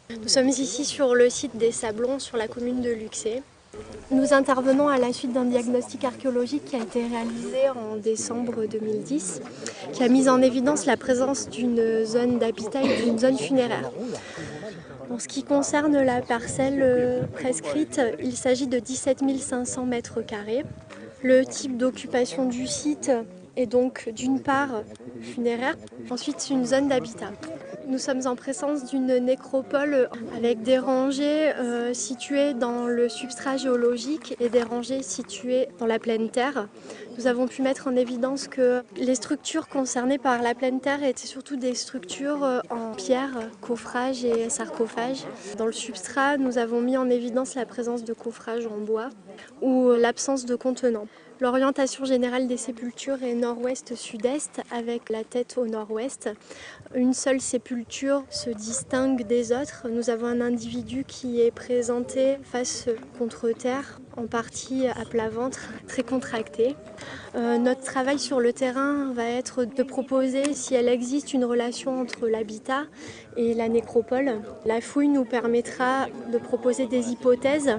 Nous sommes ici sur le site des Sablons, sur la commune de Luxé. Nous intervenons à la suite d'un diagnostic archéologique qui a été réalisé en décembre 2010, qui a mis en évidence la présence d'une zone d'habitat et d'une zone funéraire. En ce qui concerne la parcelle prescrite, il s'agit de 17 500 m². Le type d'occupation du site est donc d'une part funéraire, ensuite une zone d'habitat. Nous sommes en présence d'une nécropole avec des rangées situées dans le substrat géologique et des rangées situées dans la pleine terre. Nous avons pu mettre en évidence que les structures concernées par la pleine terre étaient surtout des structures en pierre, coffrage et sarcophage. Dans le substrat, nous avons mis en évidence la présence de coffrage en bois ou l'absence de contenants. L'orientation générale des sépultures est nord-ouest-sud-est avec la tête au nord-ouest. Une seule sépulture se distingue des autres. Nous avons un individu qui est présenté face contre terre, en partie à plat ventre, très contracté. Notre travail sur le terrain va être de proposer si elle existe une relation entre l'habitat et la nécropole. La fouille nous permettra de proposer des hypothèses.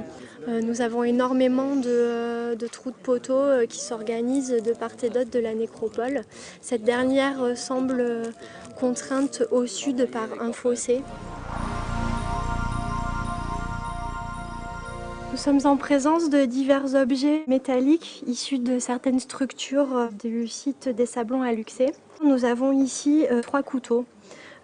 Nous avons énormément de trous de poteaux qui s'organisent de part et d'autre de la nécropole. Cette dernière semble contrainte au sud par un fossé. Nous sommes en présence de divers objets métalliques issus de certaines structures du site des Sablons à Luxé. Nous avons ici 3 couteaux.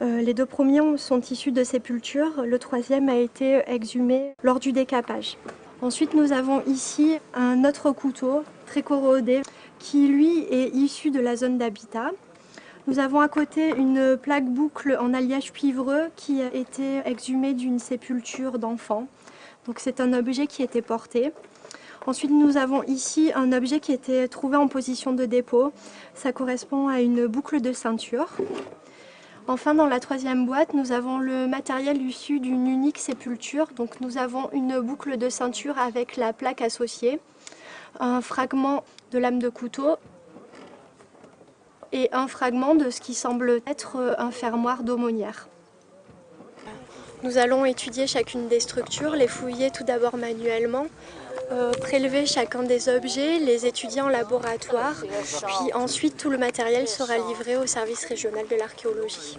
Les 2 premiers sont issus de sépultures, le 3e a été exhumé lors du décapage. Ensuite, nous avons ici un autre couteau très corrodé qui, lui, est issu de la zone d'habitat. Nous avons à côté une plaque boucle en alliage cuivreux qui a été exhumée d'une sépulture d'enfant. Donc c'est un objet qui était porté. Ensuite, nous avons ici un objet qui était trouvé en position de dépôt. Ça correspond à une boucle de ceinture. Enfin, dans la 3e boîte, nous avons le matériel issu d'une unique sépulture. Donc nous avons une boucle de ceinture avec la plaque associée, un fragment de lame de couteau et un fragment de ce qui semble être un fermoir d'aumônière. Nous allons étudier chacune des structures, les fouiller tout d'abord manuellement, prélever chacun des objets, les étudier en laboratoire, puis ensuite tout le matériel sera livré au service régional de l'archéologie.